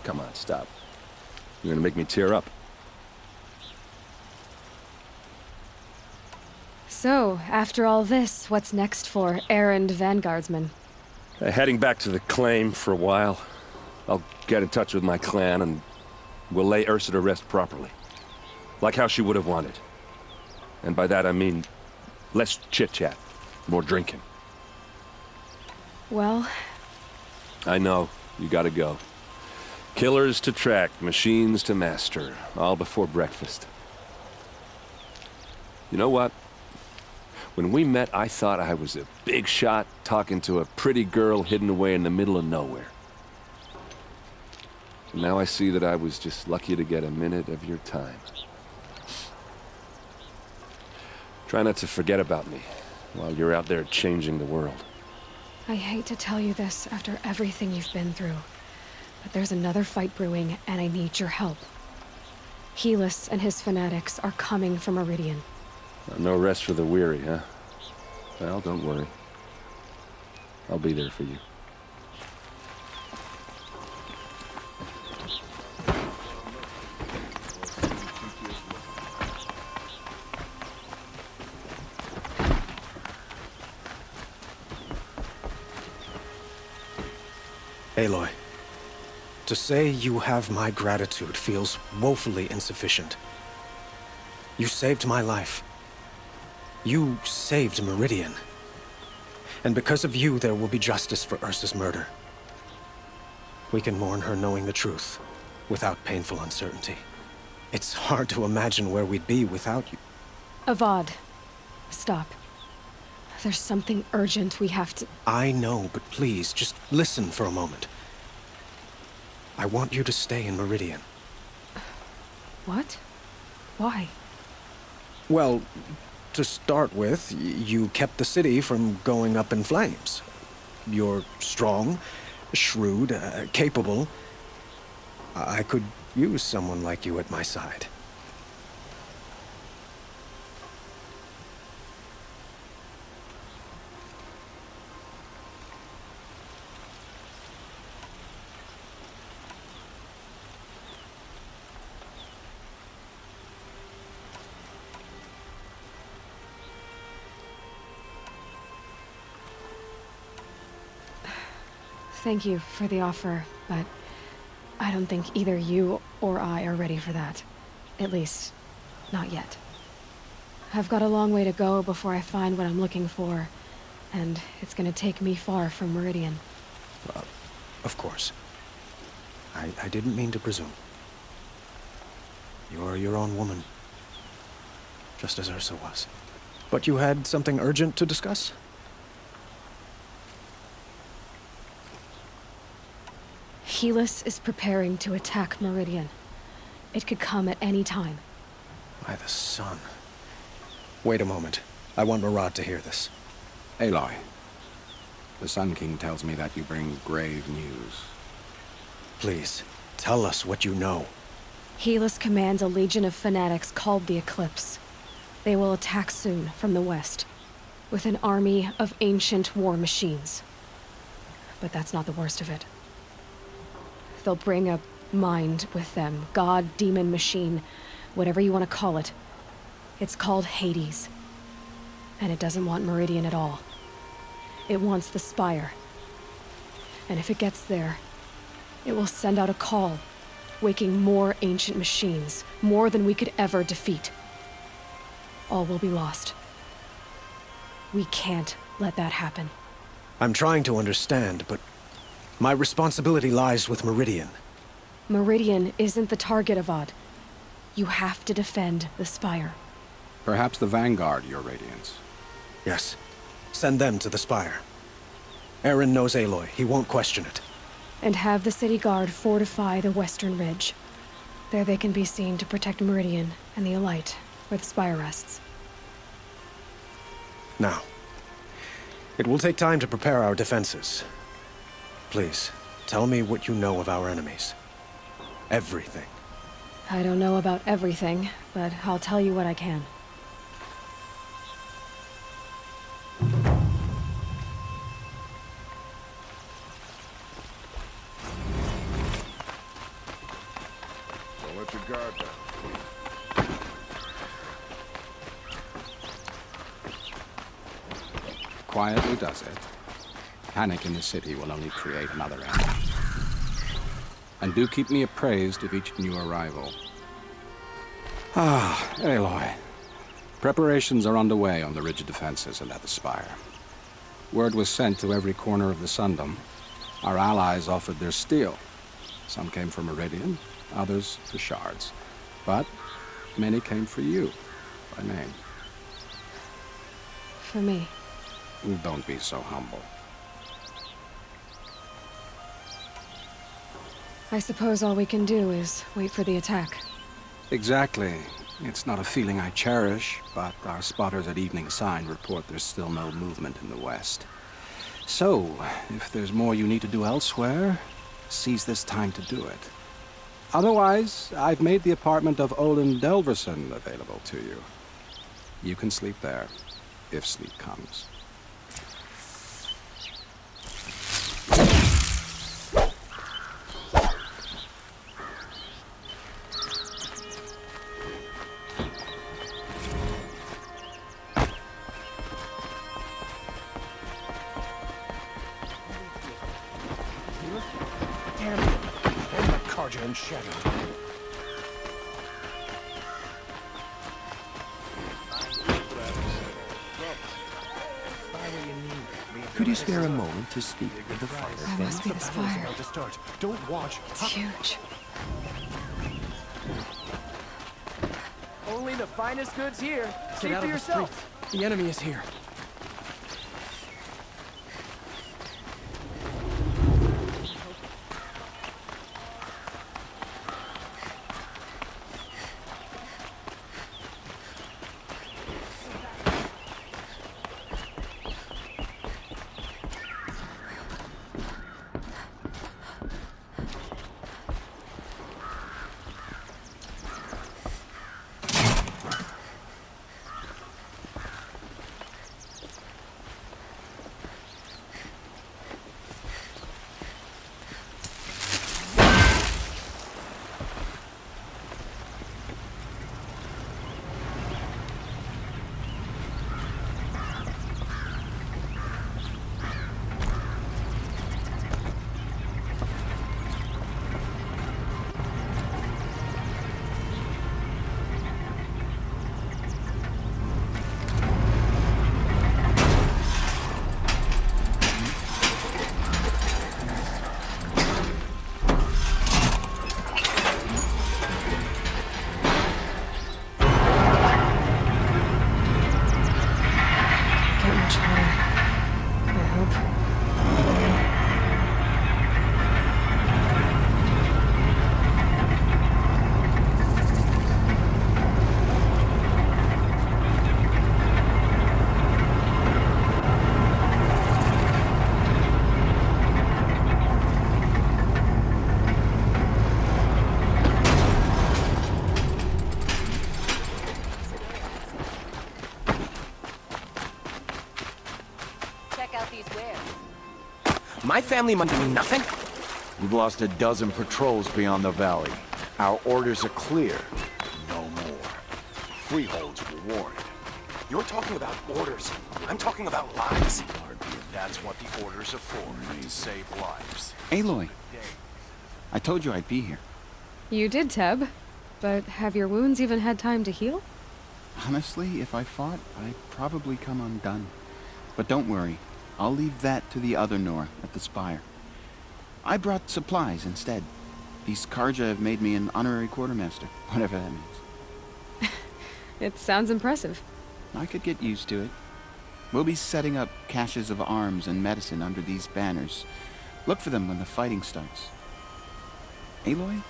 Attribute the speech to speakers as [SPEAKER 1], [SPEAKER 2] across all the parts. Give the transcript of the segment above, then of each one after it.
[SPEAKER 1] Come on, stop. You're gonna make me tear up.
[SPEAKER 2] So, after all this, what's next for errand vanguardsman?
[SPEAKER 1] Heading back to the claim for a while. I'll get in touch with my clan and we'll lay Ursa to rest properly. Like how she would have wanted. And by that I mean less chit-chat, more drinking.
[SPEAKER 2] Well...
[SPEAKER 1] I know, you gotta go. Killers to track, machines to master, all before breakfast. You know what? When we met, I thought I was a big shot talking to a pretty girl hidden away in the middle of nowhere. And now I see that I was just lucky to get a minute of your time. Try not to forget about me while you're out there changing the world.
[SPEAKER 2] I hate to tell you this after everything you've been through, but there's another fight brewing and I need your help. Helis and his fanatics are coming for Meridian.
[SPEAKER 1] No rest for the weary, huh? Well, don't worry. I'll be there for you.
[SPEAKER 3] Aloy, to say you have my gratitude feels woefully insufficient. You saved my life. You saved Meridian. And because of you, there will be justice for Ursa's murder. We can mourn her knowing the truth, without painful uncertainty. It's hard to imagine where we'd be without you.
[SPEAKER 2] Avad, stop. There's something urgent we have to...
[SPEAKER 3] I know, but please, just listen for a moment. I want you to stay in Meridian.
[SPEAKER 2] What? Why?
[SPEAKER 3] Well, to start with, you kept the city from going up in flames. You're strong, shrewd, capable. I could use someone like you at my side.
[SPEAKER 2] Thank you for the offer, but I don't think either you or I are ready for that. At least, not yet. I've got a long way to go before I find what I'm looking for, and it's gonna take me far from Meridian.
[SPEAKER 3] Of course. I didn't mean to presume. You're your own woman. Just as Ursa was. But you had something urgent to discuss?
[SPEAKER 2] Helis is preparing to attack Meridian. It could come at any time.
[SPEAKER 3] By the sun. Wait a moment. I want Murad to hear this.
[SPEAKER 4] Aloy, the Sun King tells me that you bring grave news.
[SPEAKER 3] Please, tell us what you know.
[SPEAKER 2] Helis commands a legion of fanatics called the Eclipse. They will attack soon from the west, with an army of ancient war machines. But that's not the worst of it. They'll bring a mind with them, god, demon, machine, whatever you want to call it. It's called Hades. And it doesn't want Meridian at all. It wants the Spire. And if it gets there, it will send out a call, waking more ancient machines, more than we could ever defeat. All will be lost. We can't let that happen.
[SPEAKER 3] I'm trying to understand, but my responsibility lies with Meridian.
[SPEAKER 2] Meridian isn't the target, Avad. You have to defend the Spire.
[SPEAKER 4] Perhaps the Vanguard, Your Radiance.
[SPEAKER 3] Yes. Send them to the Spire. Eren knows Aloy. He won't question it.
[SPEAKER 2] And have the city guard fortify the western ridge. There they can be seen to protect Meridian and the Elite, where the Spire rests.
[SPEAKER 3] Now, it will take time to prepare our defenses. Please, tell me what you know of our enemies. Everything.
[SPEAKER 2] I don't know about everything, but I'll tell you what I can.
[SPEAKER 5] your guard down, please.
[SPEAKER 4] Quietly does it. Panic in the city will only create another enemy. And do keep me appraised of each new arrival. Ah, Aloy. Preparations are underway on the rigid defenses and at the spire. Word was sent to every corner of the Sundom. Our allies offered their steel. Some came for Meridian, others for shards. But many came for you, by name.
[SPEAKER 2] For me.
[SPEAKER 4] Don't be so humble.
[SPEAKER 2] I suppose all we can do is wait for the attack.
[SPEAKER 4] Exactly. It's not a feeling I cherish, but our spotters at Evening Sign report there's still no movement in the west. So, if there's more you need to do elsewhere, seize this time to do it. Otherwise, I've made the apartment of Olin Delverson available to you. You can sleep there, if sleep comes.
[SPEAKER 3] Damn it! And the Karja and Shadow.
[SPEAKER 6] Could you spare a moment to speak with the fire?
[SPEAKER 2] That must be this fire.
[SPEAKER 3] To start. Don't watch.
[SPEAKER 2] It's huge.
[SPEAKER 7] Only the finest goods here. See
[SPEAKER 3] Get out
[SPEAKER 7] for
[SPEAKER 3] of the
[SPEAKER 7] yourself.
[SPEAKER 3] street. The enemy is here.
[SPEAKER 2] Get much higher. I hope.
[SPEAKER 8] Check out these wares.
[SPEAKER 7] My family might mean nothing.
[SPEAKER 5] We've lost a dozen patrols beyond the valley. Our orders are clear. No more. Freeholds were warned.
[SPEAKER 3] You're talking about orders. I'm talking about lives.
[SPEAKER 5] That's what the orders are for, to save lives.
[SPEAKER 6] Aloy, I told you I'd be here.
[SPEAKER 2] You did, Teb. But have your wounds even had time to heal?
[SPEAKER 6] Honestly, if I fought, I'd probably come undone. But don't worry, I'll leave that to the other Nora at the Spire. I brought supplies instead. These Karja have made me an honorary quartermaster, whatever that means.
[SPEAKER 2] It sounds impressive.
[SPEAKER 6] I could get used to it. We'll be setting up caches of arms and medicine under these banners. Look for them when the fighting starts. Aloy,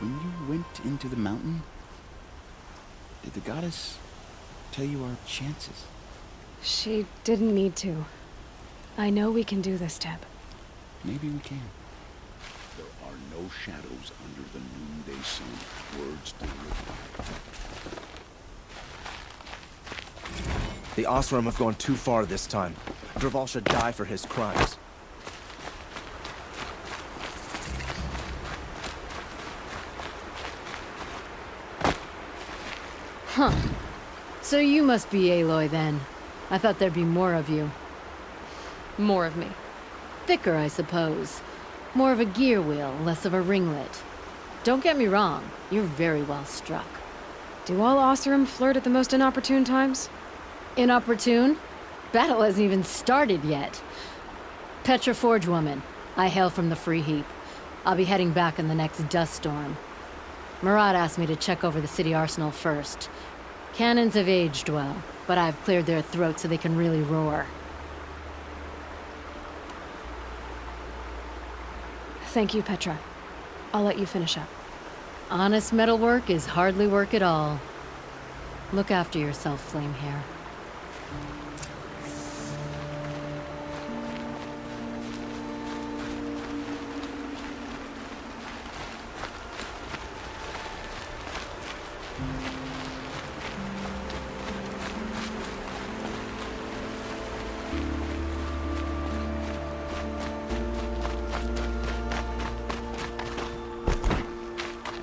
[SPEAKER 6] when you went into the mountain, did the goddess tell you our chances?
[SPEAKER 2] She didn't need to. I know we can do this, Teb.
[SPEAKER 6] Maybe we can.
[SPEAKER 5] There are no shadows under the noonday sun. Words do live.
[SPEAKER 7] The Osram have gone too far this time. Dervahl should die for his crimes.
[SPEAKER 8] So you must be Aloy then. I thought there'd be more of you.
[SPEAKER 2] More of me.
[SPEAKER 8] Thicker, I suppose. More of a gear wheel, less of a ringlet. Don't get me wrong, you're very well struck.
[SPEAKER 2] Do all Oseram flirt at the most inopportune times?
[SPEAKER 8] Inopportune? Battle hasn't even started yet. Petra Forge woman. I hail from the Free Heap. I'll be heading back in the next dust storm. Murad asked me to check over the city arsenal first. Cannons have aged well, but I've cleared their throats so they can really roar.
[SPEAKER 2] Thank you, Petra. I'll let you finish up.
[SPEAKER 8] Honest metalwork is hardly work at all. Look after yourself, Flamehair.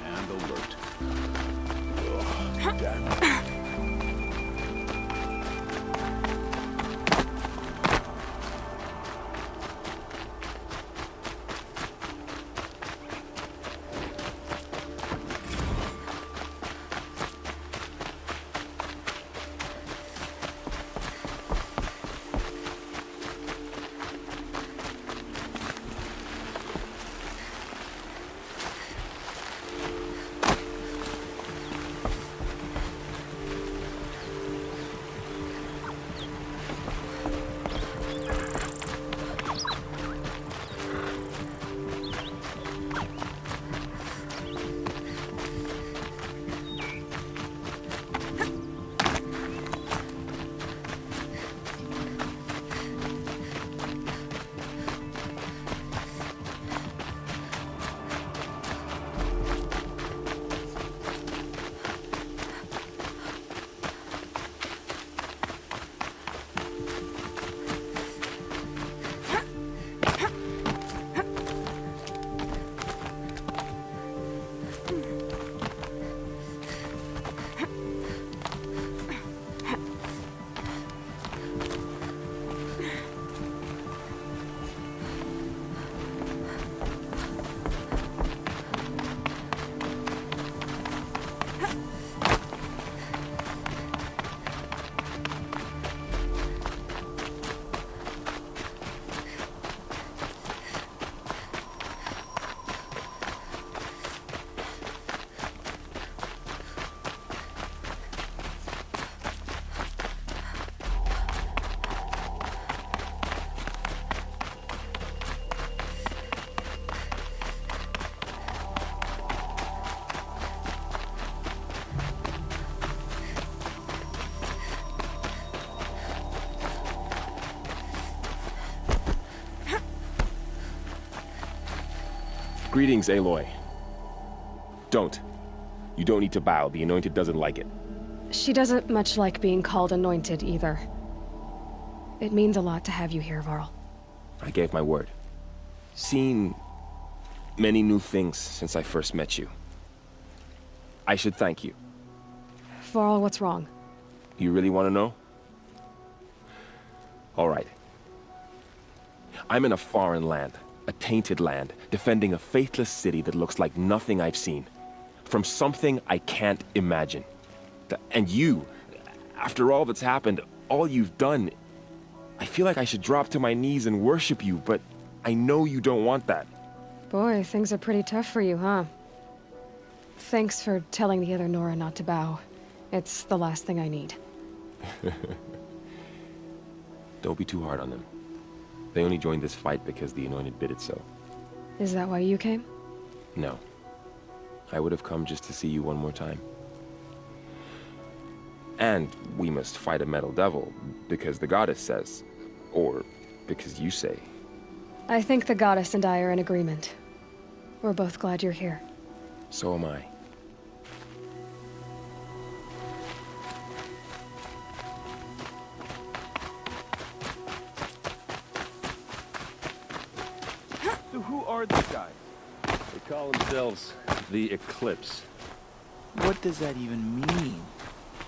[SPEAKER 5] And alert. Ugh, damn it.
[SPEAKER 9] Greetings, Aloy. Don't. You don't need to bow. The Anointed doesn't like it.
[SPEAKER 2] She doesn't much like being called anointed either. It means a lot to have you here, Varl.
[SPEAKER 9] I gave my word. Seen many new things since I first met you. I should thank you.
[SPEAKER 2] Varl, what's wrong?
[SPEAKER 9] You really want to know? All right. I'm in a foreign land, a tainted land, defending a faithless city that looks like nothing I've seen. From something I can't imagine. And you, after all that's happened, all you've done, I feel like I should drop to my knees and worship you, but I know you don't want that.
[SPEAKER 2] Boy, things are pretty tough for you, huh? Thanks for telling the other Nora not to bow. It's the last thing I need.
[SPEAKER 9] Don't be too hard on them. They only joined this fight because the Anointed bid it so.
[SPEAKER 2] Is that why you came?
[SPEAKER 9] No. I would have come just to see you one more time. And we must fight a metal devil, because the goddess says. Or because you say.
[SPEAKER 2] I think the goddess and I are in agreement. We're both glad you're here.
[SPEAKER 9] So am I.
[SPEAKER 1] So who are these guys? They call themselves the Eclipse.
[SPEAKER 5] What does that even mean?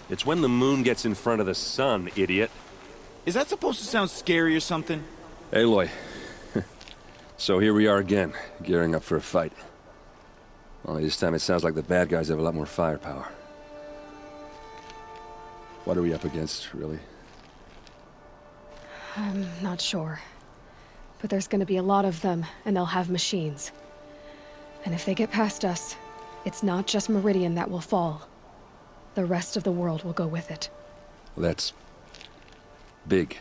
[SPEAKER 1] It's when the moon gets in front of the sun, idiot.
[SPEAKER 5] Is that supposed to sound scary or something?
[SPEAKER 1] Aloy. So here we are again, gearing up for a fight. Only this time it sounds like the bad guys have a lot more firepower. What are we up against, really?
[SPEAKER 2] I'm not sure. But there's gonna be a lot of them, and they'll have machines. And if they get past us, it's not just Meridian that will fall. The rest of the world will go with it.
[SPEAKER 1] Well, that's... big.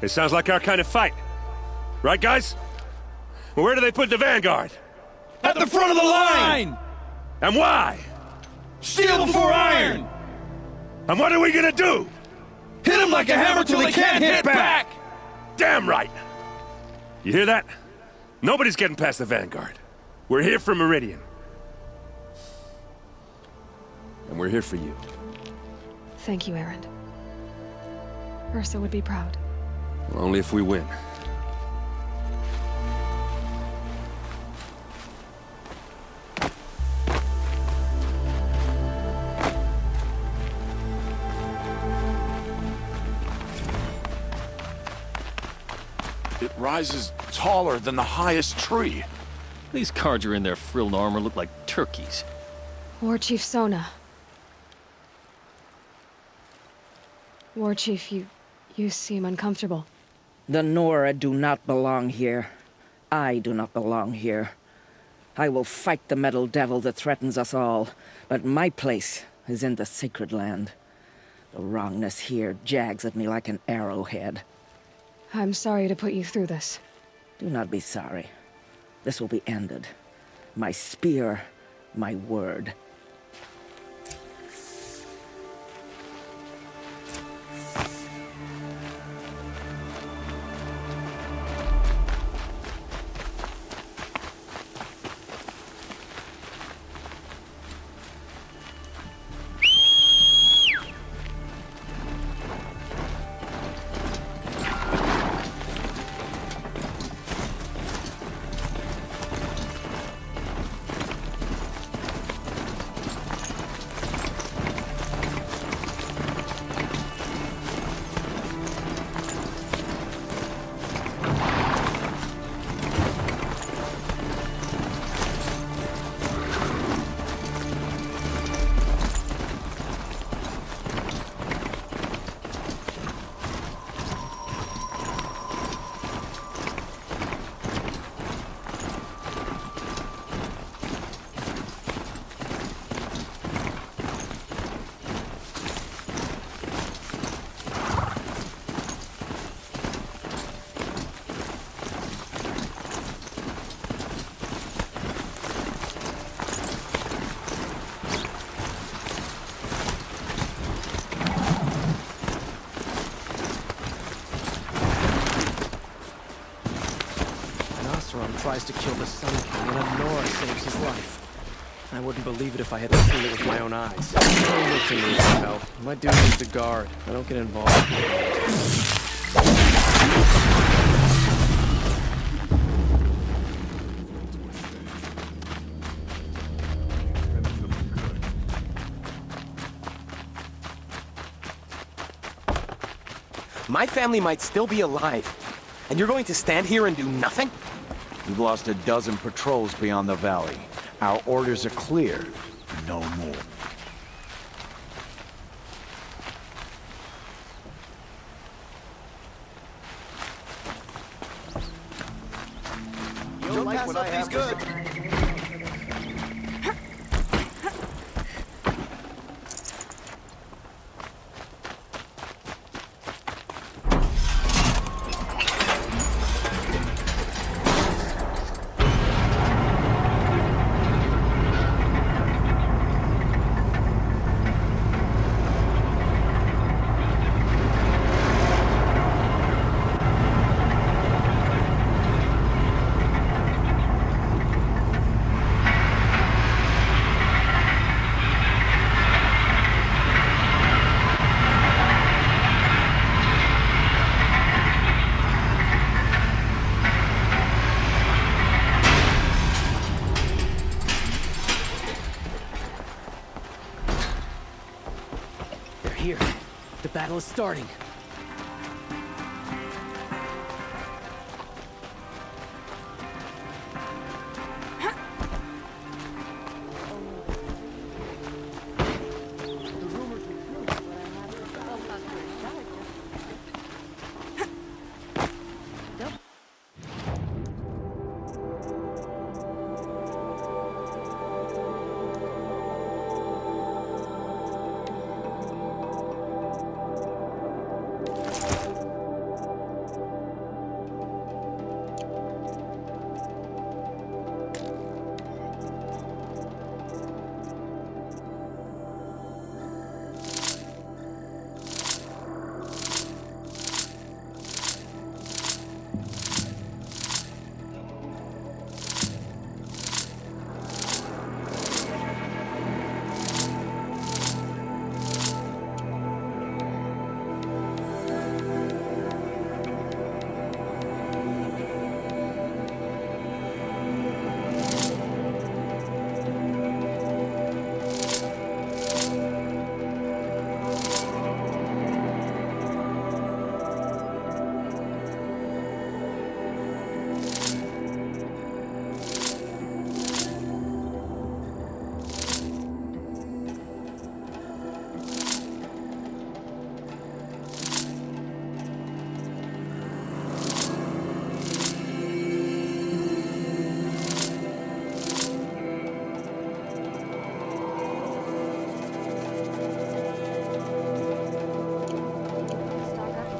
[SPEAKER 1] It sounds like our kind of fight. Right, guys? Well, where do they put the Vanguard?
[SPEAKER 5] At the front of the line!
[SPEAKER 1] And why?
[SPEAKER 5] Steel before iron!
[SPEAKER 1] And what are we gonna do?
[SPEAKER 5] Hit them like a hammer till they can't hit back!
[SPEAKER 1] Damn right! You hear that? Nobody's getting past the Vanguard. We're here for Meridian. And we're here for you.
[SPEAKER 2] Thank you, Erend. Ursa would be proud.
[SPEAKER 1] Well, only if we win.
[SPEAKER 5] It rises taller than the highest tree.
[SPEAKER 10] These cards are in their frilled armor look like turkeys.
[SPEAKER 2] War Chief Sona. War Chief, you seem uncomfortable.
[SPEAKER 11] The Nora do not belong here. I do not belong here. I will fight the metal devil that threatens us all, but my place is in the sacred land. The wrongness here jags at me like an arrowhead.
[SPEAKER 2] I'm sorry to put you through this.
[SPEAKER 11] Do not be sorry. This will be ended. My spear, my word.
[SPEAKER 3] Tries to kill the Sun King, and a Nora saves his life. I wouldn't believe it if I hadn't seen it with my own eyes. Don't look to me for help. My duty is to guard. I don't get involved.
[SPEAKER 9] My family might still be alive, and you're going to stand here and do nothing?
[SPEAKER 5] We've lost a dozen patrols beyond the valley. Our orders are clear. No more.
[SPEAKER 7] You'll like what I have good.
[SPEAKER 12] here. The battle is starting.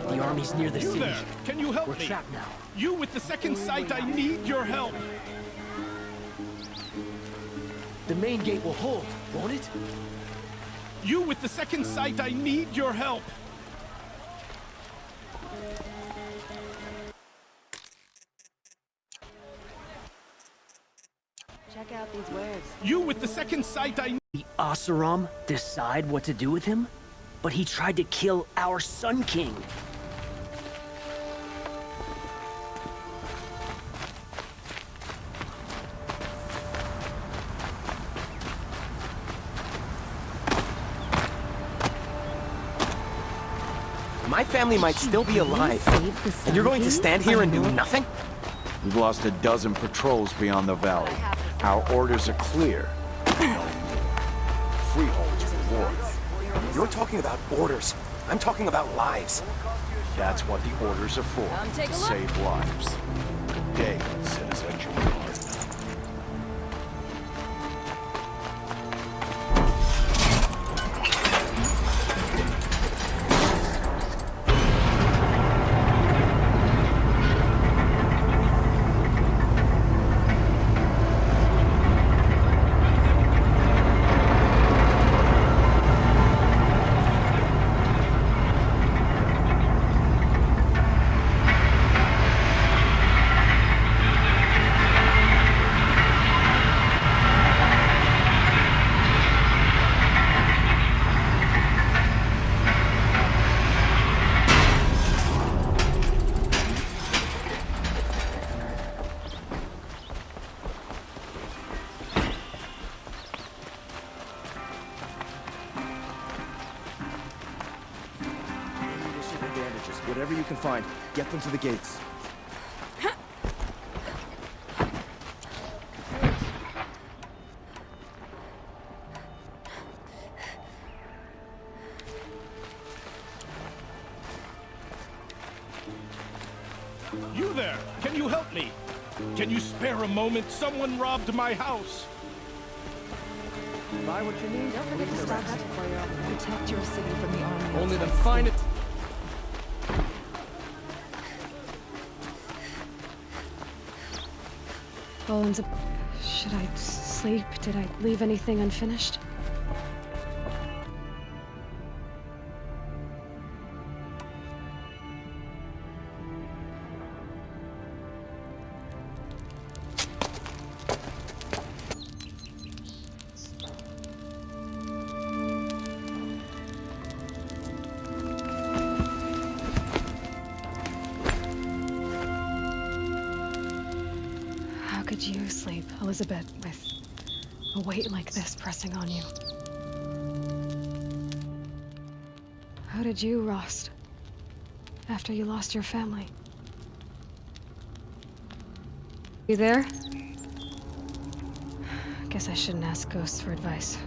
[SPEAKER 12] The army's near the city.
[SPEAKER 13] There! Can you help
[SPEAKER 12] We're
[SPEAKER 13] me?
[SPEAKER 12] trapped now.
[SPEAKER 13] You with the second sight, I need your help!
[SPEAKER 12] The main gate will hold, won't it?
[SPEAKER 13] You with the second sight, I need your help!
[SPEAKER 8] Check out these wares.
[SPEAKER 13] You with the second sight, I...
[SPEAKER 12] The Oseram decide what to do with him? But he tried to kill our Sun King.
[SPEAKER 9] My family might still be alive. And you're going to stand here and do nothing?
[SPEAKER 5] We've lost a dozen patrols beyond the valley. Our orders are clear. Freeholds reward.
[SPEAKER 9] You're talking about orders. I'm talking about lives.
[SPEAKER 5] That's what the orders are for.
[SPEAKER 8] take a
[SPEAKER 5] To
[SPEAKER 8] look.
[SPEAKER 5] save lives. Good day, citizen.
[SPEAKER 7] Whatever you can find, get them to the gates.
[SPEAKER 13] You there! Can you help me? Can you spare a moment? Someone robbed my house!
[SPEAKER 7] Buy what you need.
[SPEAKER 2] Don't forget to stock up for your protect your city from the army.
[SPEAKER 7] Only then find it.
[SPEAKER 2] Bones. Should I sleep? Did I leave anything unfinished? How could you sleep, Elizabeth, with a weight like this pressing on you? How did you, Rost? After you lost your family? You there? Guess I shouldn't ask ghosts for advice.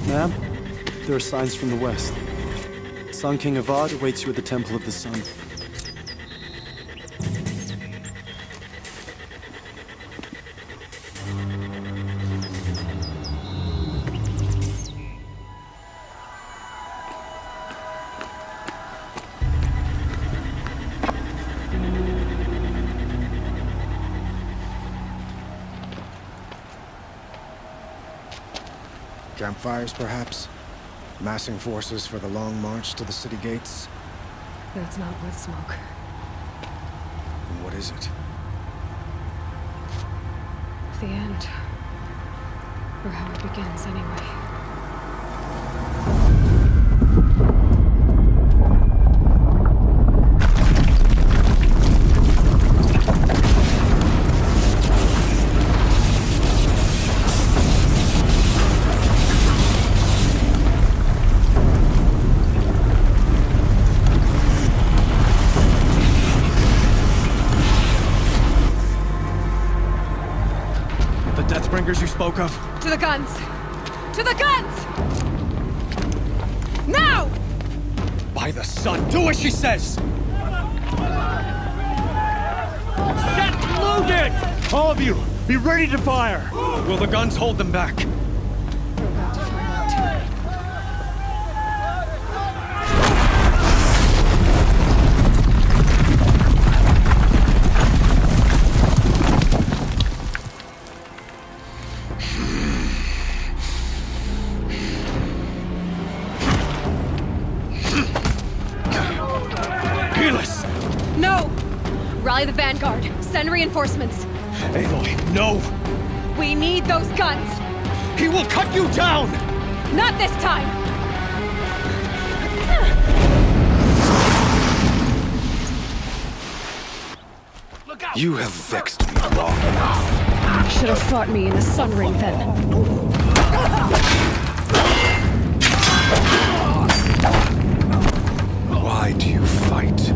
[SPEAKER 14] Ma'am, there are signs from the west. Sun King Avad awaits you at the Temple of the Sun.
[SPEAKER 3] Campfires, perhaps? Massing forces for the long march to the city gates?
[SPEAKER 2] That's not wood smoke.
[SPEAKER 3] Then what is it?
[SPEAKER 2] The end. Or how it begins, anyway.
[SPEAKER 3] You spoke of?
[SPEAKER 2] To the guns! To the guns! Now!
[SPEAKER 3] By the sun, do as she says!
[SPEAKER 13] Set loaded! All of you, be ready to fire!
[SPEAKER 3] Will the guns hold them back?
[SPEAKER 2] We're about to find out. No! Rally the vanguard. Send reinforcements.
[SPEAKER 3] Aloy, no!
[SPEAKER 2] We need those guns!
[SPEAKER 3] He will cut you down!
[SPEAKER 2] Not this time!
[SPEAKER 3] You have vexed me long enough.
[SPEAKER 2] You should have fought me in the Sun Ring then.
[SPEAKER 3] Why do you fight?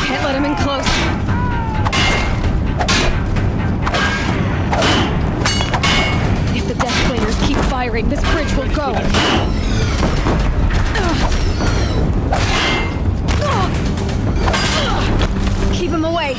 [SPEAKER 2] Can't let him in close. If the Death Flamers keep firing, this bridge will go. Keep him away.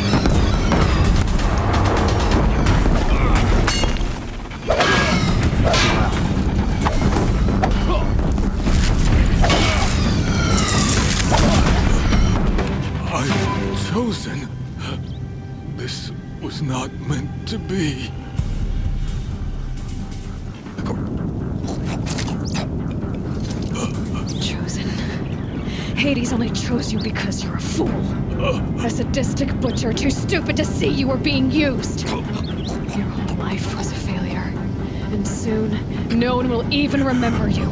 [SPEAKER 15] I'm chosen. This was not meant to be.
[SPEAKER 2] Chosen. Hades only chose you because you're a fool. A sadistic butcher too stupid to see you were being used. Your whole life was a failure. And soon, no one will even remember you.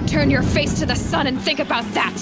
[SPEAKER 2] Turn your face to the sun and think about that!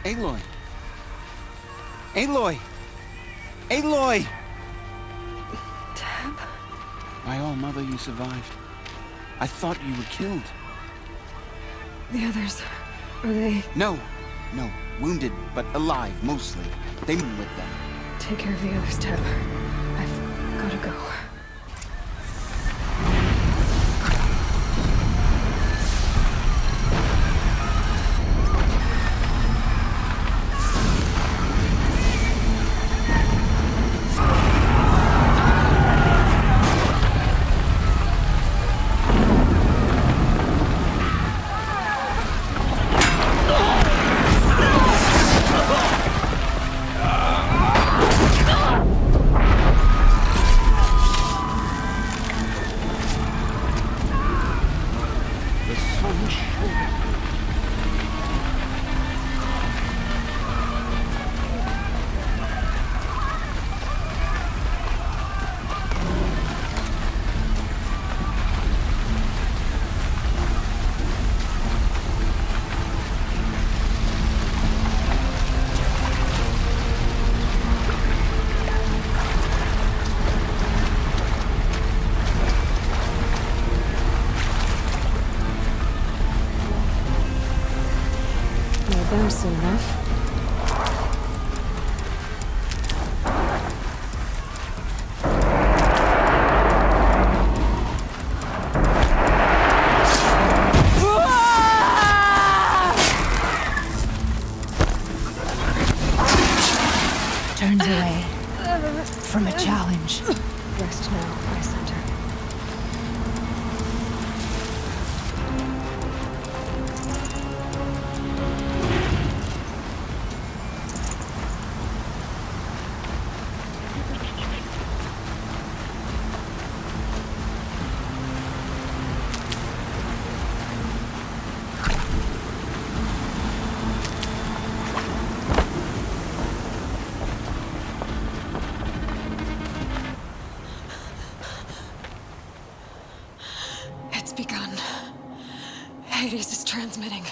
[SPEAKER 6] Aloy! Aloy! Aloy!
[SPEAKER 2] Tab?
[SPEAKER 6] My own mother, you survived. I thought you were killed.
[SPEAKER 2] The others, are they...
[SPEAKER 6] No. Wounded, but alive, mostly. They went with them.
[SPEAKER 2] Take care of the others, Tab. I've gotta go. Them soon enough.
[SPEAKER 16] Turns away from a challenge.
[SPEAKER 2] Rest now, my center. It's begun. Hades is transmitting.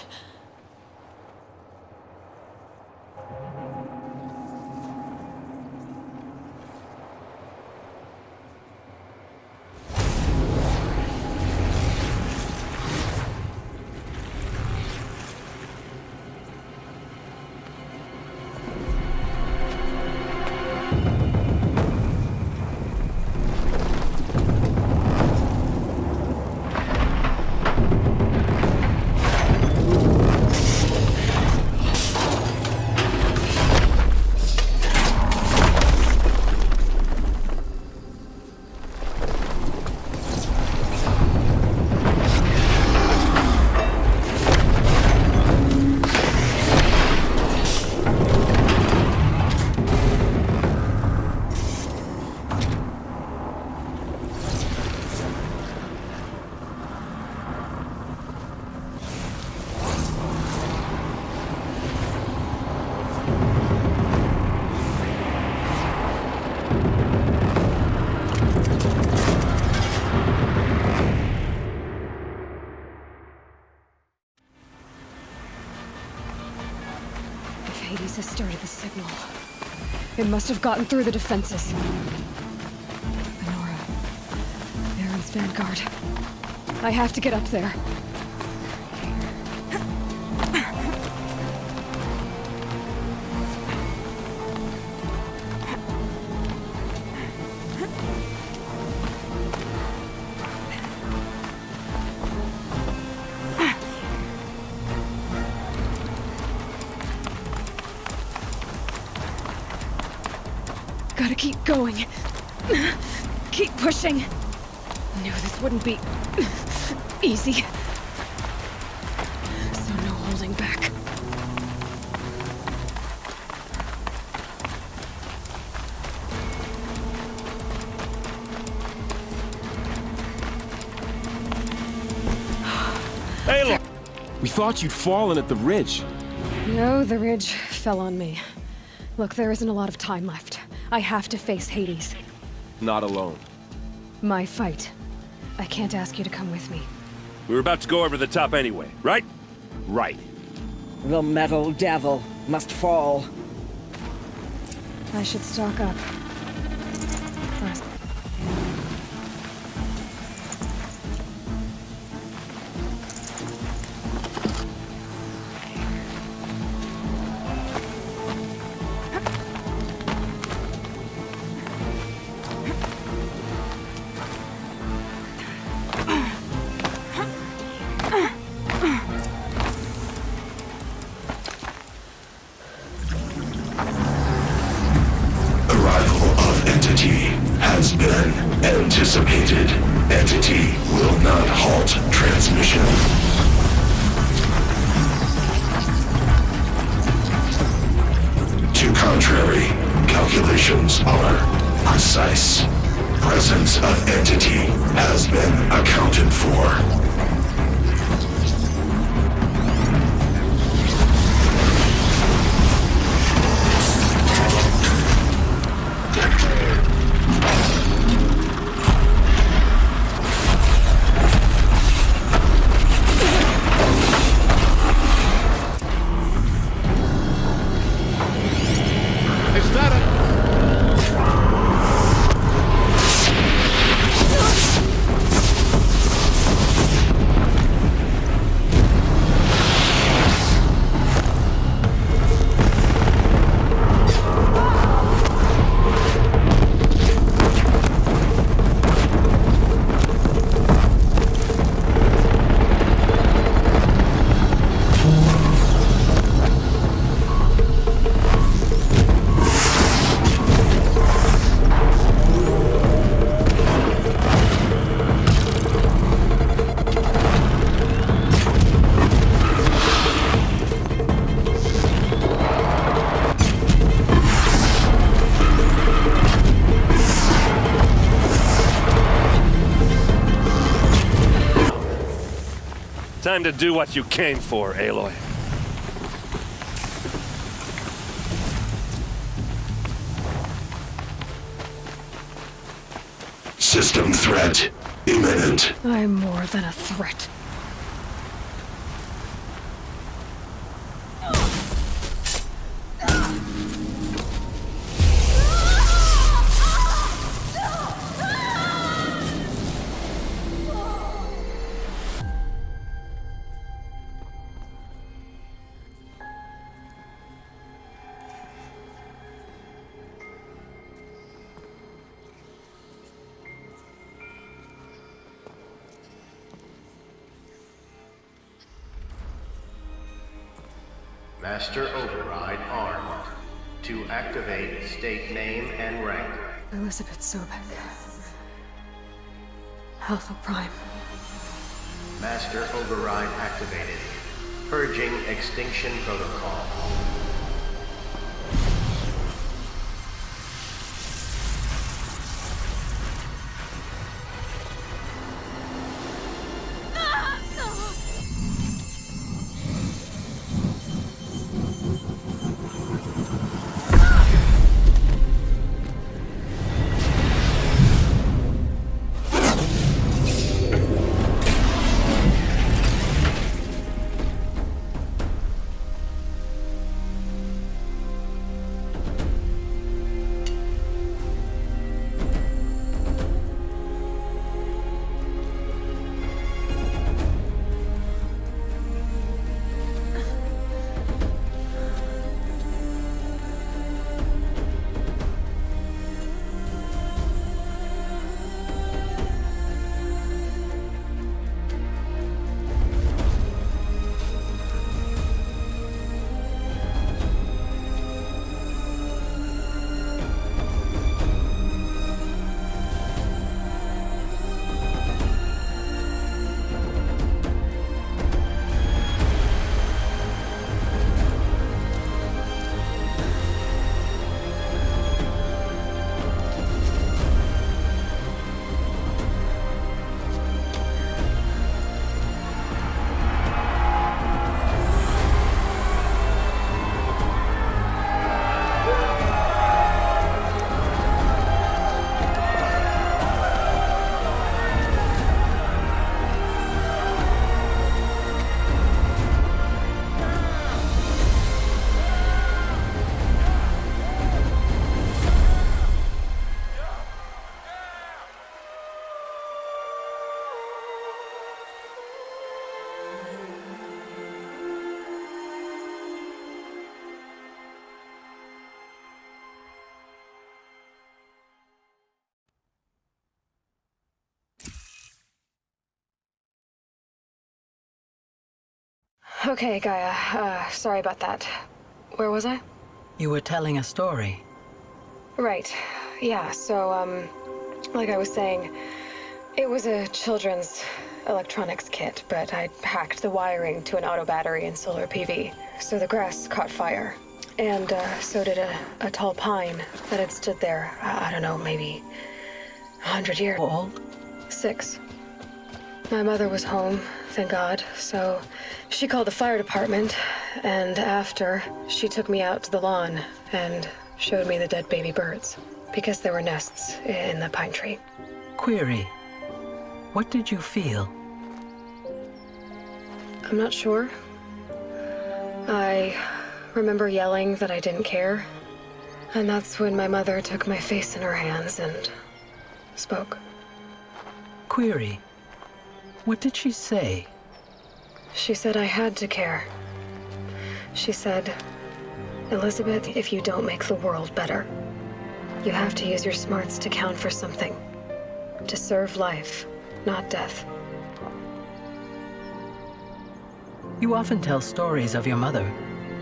[SPEAKER 2] Hades has started the signal. It must have gotten through the defenses. Nora. Baron's vanguard. I have to get up there. Gotta keep going. Keep pushing. Knew this wouldn't be easy. So no holding back.
[SPEAKER 9] Aloy! We thought you'd fallen at the ridge.
[SPEAKER 2] No, the ridge fell on me. Look, there isn't a lot of time left. I have to face Hades.
[SPEAKER 9] Not alone.
[SPEAKER 2] My fight. I can't ask you to come with me.
[SPEAKER 1] We were about to go over the top anyway, right?
[SPEAKER 9] Right.
[SPEAKER 11] The metal devil must fall.
[SPEAKER 2] I should stock up. First.
[SPEAKER 17] Has been anticipated. Entity will not halt transmission. To contrary, calculations are precise. Presence of entity has been accounted for.
[SPEAKER 1] Time to do what you came for, Aloy.
[SPEAKER 17] System threat imminent.
[SPEAKER 2] I'm more than a threat.
[SPEAKER 18] Master Override armed. To activate, state name and rank.
[SPEAKER 2] Elizabeth Sobek. Alpha Prime.
[SPEAKER 18] Master Override activated. Purging Extinction Protocol.
[SPEAKER 2] Okay, Gaia. Sorry about that. Where was I?
[SPEAKER 12] You were telling a story.
[SPEAKER 2] Right. Yeah, so, like I was saying, it was a children's electronics kit, but I hacked the wiring to an auto battery and solar PV. So the grass caught fire. And, so did a tall pine that had stood there, I don't know, maybe 100 years.
[SPEAKER 12] How old?
[SPEAKER 2] 6. My mother was home, thank God, so she called the fire department, and after, she took me out to the lawn and showed me the dead baby birds, because there were nests in the pine tree.
[SPEAKER 12] Query. What did you feel?
[SPEAKER 2] I'm not sure. I remember yelling that I didn't care, and that's when my mother took my face in her hands and spoke.
[SPEAKER 12] Query. What did she say?
[SPEAKER 2] She said I had to care. She said, Elizabeth, if you don't make the world better, you have to use your smarts to count for something. To serve life, not death.
[SPEAKER 12] You often tell stories of your mother,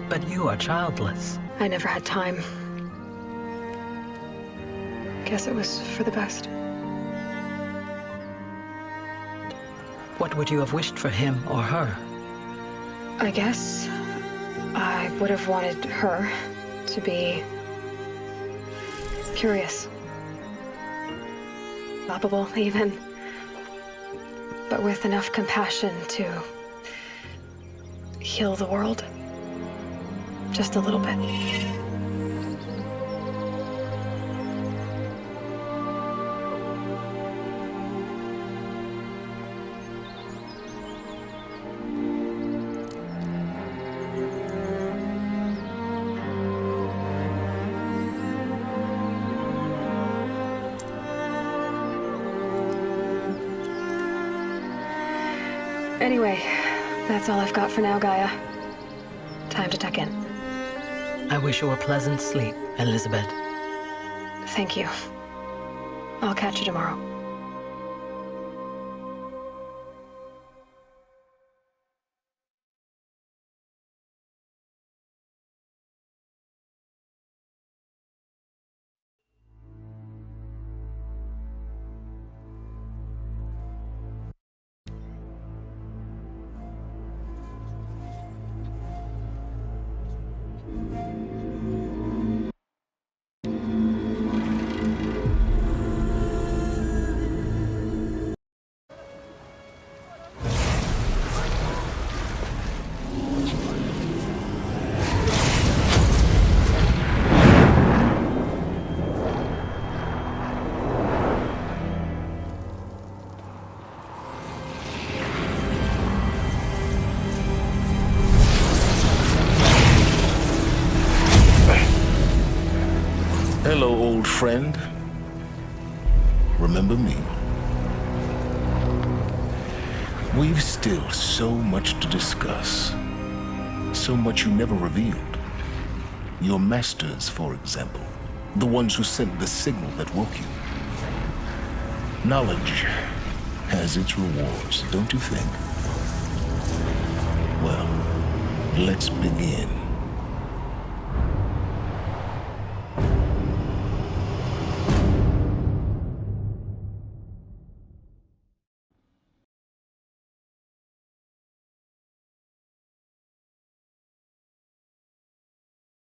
[SPEAKER 12] but you are childless.
[SPEAKER 2] I never had time. Guess it was for the best.
[SPEAKER 12] What would you have wished for him or her?
[SPEAKER 2] I guess I would have wanted her to be curious. Lovable, even. But with enough compassion to heal the world. Just a little bit. Anyway, that's all I've got for now, Gaia. Time to tuck in.
[SPEAKER 12] I wish you a pleasant sleep, Elizabeth.
[SPEAKER 2] Thank you. I'll catch you tomorrow.
[SPEAKER 17] Hello, old friend. Remember me? We've still so much to discuss. So much you never revealed. Your masters, for example. The ones who sent the signal that woke you. Knowledge has its rewards, don't you think? Well, let's begin.